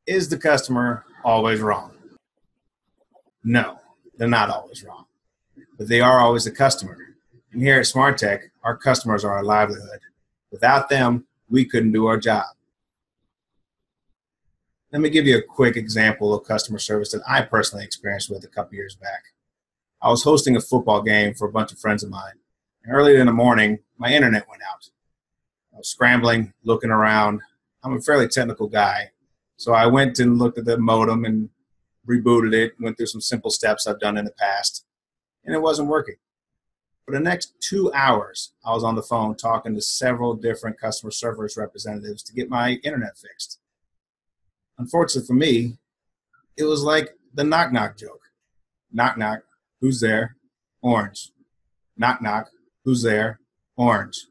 Is the customer always wrong? No, they're not always wrong, but they are always the customer. And here at Smart Tech, our customers are our livelihood. Without them, we couldn't do our job. Let me give you a quick example of customer service that I personally experienced with a couple years back. I was hosting a football game for a bunch of friends of mine. And early in the morning, my internet went out. I was scrambling, looking around. I'm a fairly technical guy. So I went and looked at the modem and rebooted it, went through some simple steps I've done in the past, and it wasn't working. For the next 2 hours, I was on the phone talking to several different customer service representatives to get my internet fixed. Unfortunately for me, it was like the knock-knock joke. Knock, knock, who's there? Orange. Knock, knock, who's there? Orange.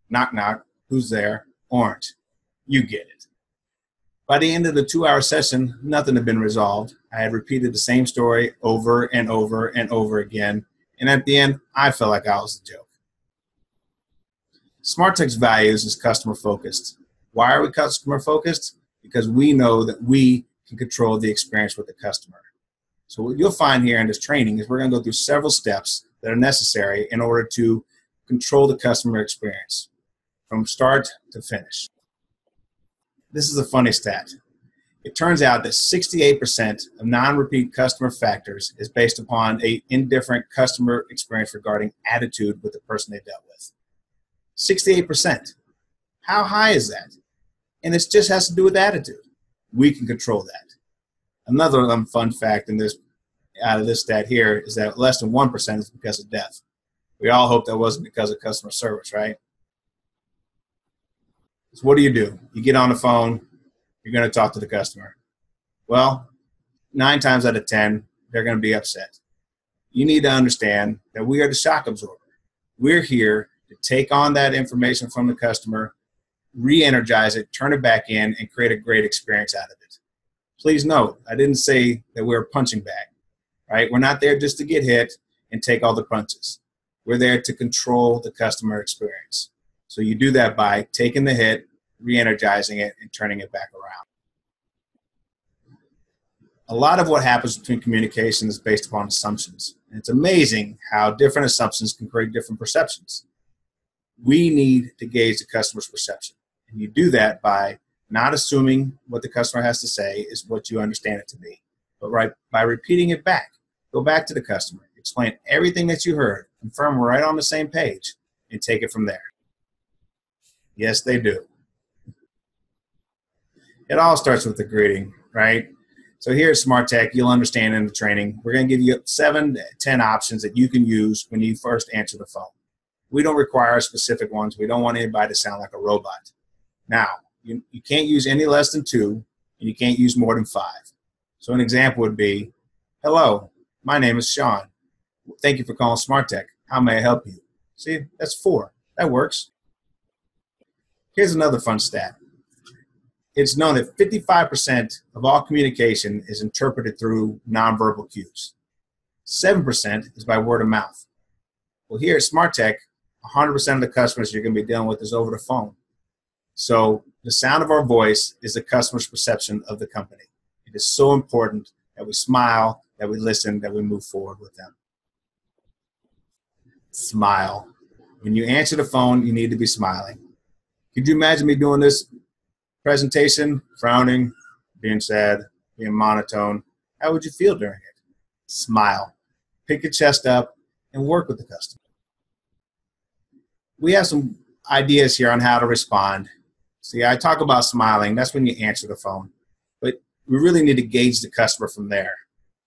Knock, knock, who's there? Orange. You get it. By the end of the 2-hour session, nothing had been resolved. I had repeated the same story over and over and over again, and at the end, I felt like I was the joke. SmartTech's values is customer-focused. Why are we customer-focused? Because we know that we can control the experience with the customer. So what you'll find here in this training is we're going to go through several steps that are necessary in order to control the customer experience from start to finish. This is a funny stat. It turns out that 68% of non-repeat customer factors is based upon an indifferent customer experience regarding attitude with the person they dealt with. 68%. How high is that? And it just has to do with attitude. We can control that. Another fun fact out of this stat here is that less than 1% is because of death. We all hope that wasn't because of customer service, right? So what do? You get on the phone, you're going to talk to the customer. Well, 9 times out of 10, they're going to be upset. You need to understand that we are the shock absorber. We're here to take on that information from the customer, re-energize it, turn it back in, and create a great experience out of it. Please note, I didn't say that we're a punching bag, right? We're not there just to get hit and take all the punches. We're there to control the customer experience. So you do that by taking the hit, re-energizing it, and turning it back around. A lot of what happens between communication is based upon assumptions. And it's amazing how different assumptions can create different perceptions. We need to gauge the customer's perception. And you do that by not assuming what the customer has to say is what you understand it to be, but by repeating it back. Go back to the customer, explain everything that you heard, confirm we're right on the same page, and take it from there. Yes, they do. It all starts with the greeting, right? So here at Smart Tech, you'll understand in the training, we're going to give you 7 to 10 options that you can use when you first answer the phone. We don't require specific ones. We don't want anybody to sound like a robot. Now, you can't use any less than 2, and you can't use more than 5. So an example would be, hello, my name is Shawn. Thank you for calling Smart Tech. How may I help you? See, that's 4. That works. Here's another fun stat. It's known that 55% of all communication is interpreted through nonverbal cues. 7% is by word of mouth. Well, here at Smart Tech, 100% of the customers you're going to be dealing with is over the phone. So the sound of our voice is the customer's perception of the company. It is so important that we smile, that we listen, that we move forward with them. Smile. When you answer the phone, you need to be smiling. Could you imagine me doing this presentation, frowning, being sad, being monotone? How would you feel during it? Smile. Pick your chest up and work with the customer. We have some ideas here on how to respond. See, I talk about smiling. That's when you answer the phone. But we really need to gauge the customer from there.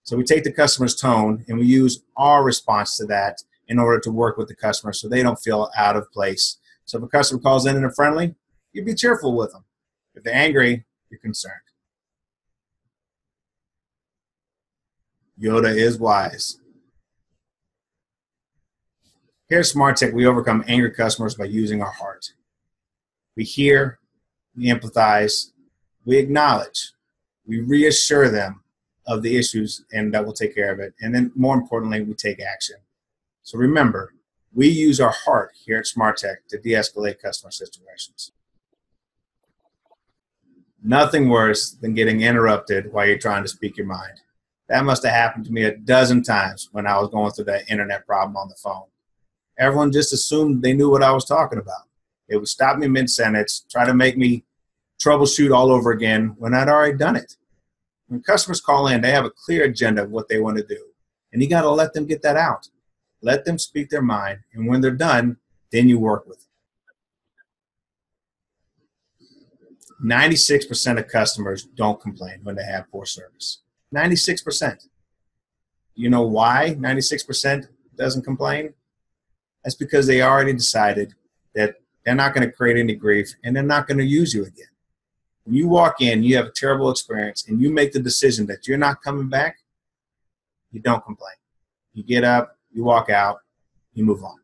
So we take the customer's tone and we use our response to that in order to work with the customer so they don't feel out of place. So if a customer calls in and they're friendly, you be cheerful with them. If they're angry, you're concerned. Yoda is wise. Here at Smart Tech, we overcome angry customers by using our heart. We hear, we empathize, we acknowledge, we reassure them of the issues and that we'll take care of it. And then more importantly, we take action. So remember, we use our heart here at Smart Tech to de-escalate customer situations. Nothing worse than getting interrupted while you're trying to speak your mind. That must have happened to me a dozen times when I was going through that internet problem on the phone. Everyone just assumed they knew what I was talking about. They would stop me mid-sentence, try to make me troubleshoot all over again when I'd already done it. When customers call in, they have a clear agenda of what they want to do, and you got to let them get that out. Let them speak their mind, and when they're done, then you work with them. 96% of customers don't complain when they have poor service. 96%. You know why 96% doesn't complain? That's because they already decided that they're not going to create any grief and they're not going to use you again. When you walk in, you have a terrible experience, and you make the decision that you're not coming back, you don't complain. You get up, you walk out, you move on.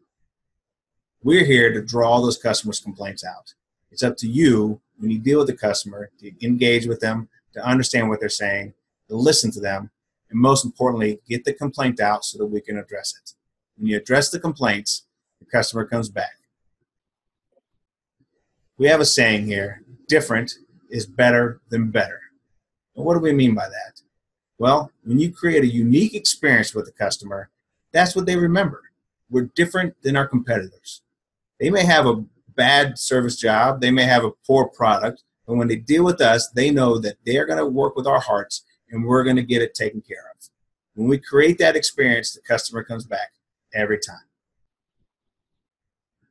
We're here to draw those customers' complaints out. It's up to you when you deal with the customer to engage with them, to understand what they're saying, to listen to them, and most importantly, get the complaint out so that we can address it. When you address the complaints, the customer comes back. We have a saying here, different is better than better. And what do we mean by that? Well, when you create a unique experience with the customer, that's what they remember. We're different than our competitors. They may have a bad service job, they may have a poor product, but when they deal with us, they know that they're going to work with our hearts and we're going to get it taken care of. When we create that experience, the customer comes back every time.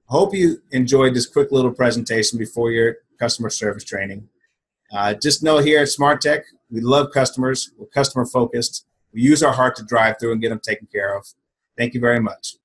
I hope you enjoyed this quick little presentation before your customer service training. Just know here at Smart Tech, we love customers. We're customer focused. We use our heart to drive through and get them taken care of. Thank you very much.